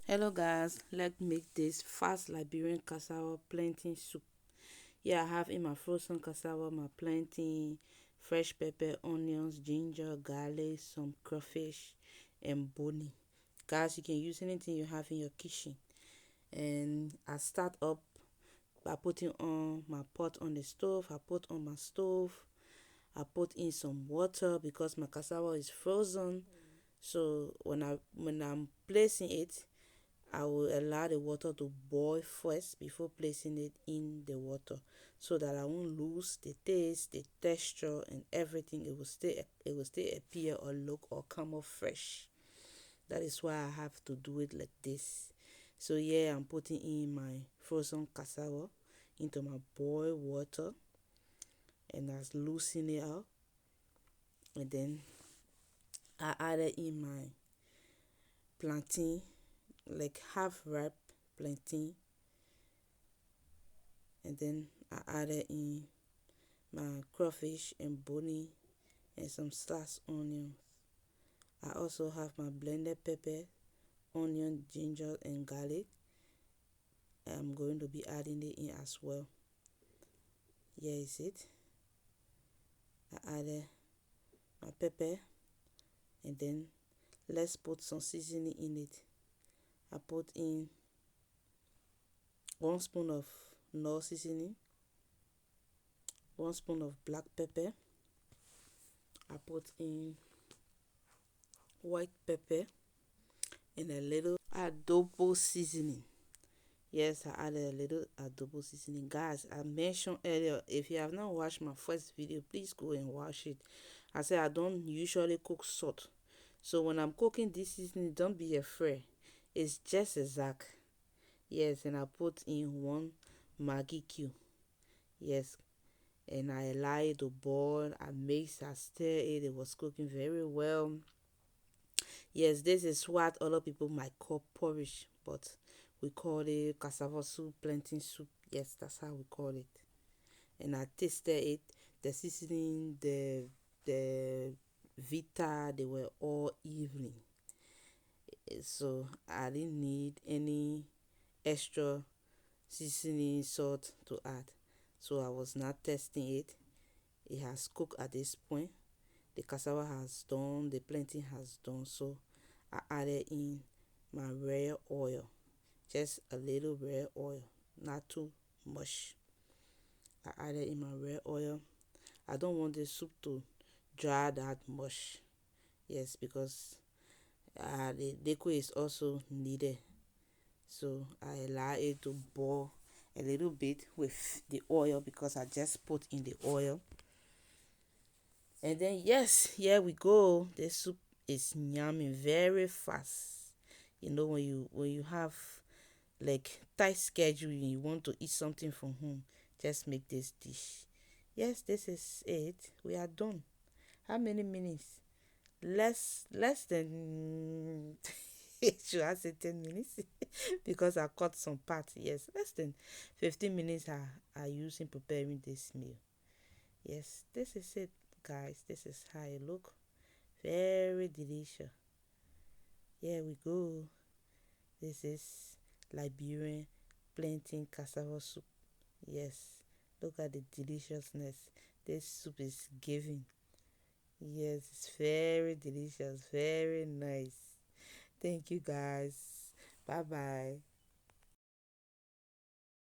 Hello guys, let's make this fast Liberian cassava plantain soup. Here I have in my frozen cassava my plantain, fresh pepper, onions, ginger, garlic, some crawfish, and boni. Guys, you can use anything you have in your kitchen. And I start up by putting on my pot on the stove. I put on my stove. I put in some water because my cassava is frozen. So when I'm placing it, I will allow the water to boil first before placing it in the water so that I won't lose the taste, the texture and everything. It will still appear or look or come off fresh. That is why I have to do it like this. So yeah, I'm putting in my frozen cassava into my boiled water and I loosen it out, and then I added in my plantain, like half ripe plantain, and then I added in my crawfish and boni and some sliced onions. I also have my blended pepper, onion, ginger and garlic. I'm going to be adding it in as well. Here is it. I added my pepper, and then let's put some seasoning in it. I put in 1 spoon of no seasoning, 1 spoon of black pepper. I put in white pepper and a little adobo seasoning. Yes, I added a little adobo seasoning. Guys, I mentioned earlier, if you have not watched my first video, please go and watch it. I said I don't usually cook salt. So when I'm cooking this seasoning, don't be afraid. It's just exact. Yes, and I put in 1 Maggi cube. Yes, and I allow it to boil. I mix, I stir it. It was cooking very well. Yes, this is what other people might call porridge, but we call it cassava soup, plantain soup. Yes, that's how we call it. And I tasted it. The seasoning, the vita, they were all evening. So I didn't need any extra seasoning salt to add. So I was not testing it. It has cooked at this point. The cassava has done, the plantain has done. So I added in my red oil, just a little red oil, not too much. I added in my red oil. I don't want the soup to dry that much. Yes, because the liquid is also needed. So I allow it to boil a little bit with the oil because I just put in the oil. And then yes, here we go. The soup is yummy very fast. When you have like tight schedule and you want to eat something from home, just make this dish. Yes, this is it. We are done. How many minutes? Less than should I say 10 minutes? Because I cut some parts. Yes, less than 15 minutes I use in preparing this meal. Yes, this is it, guys. This is how it look. Very delicious. Here we go. This is Liberian plantain cassava soup. Yes, look at the deliciousness. This soup is giving. Yes, it's very delicious, very nice. Thank you guys. Bye bye.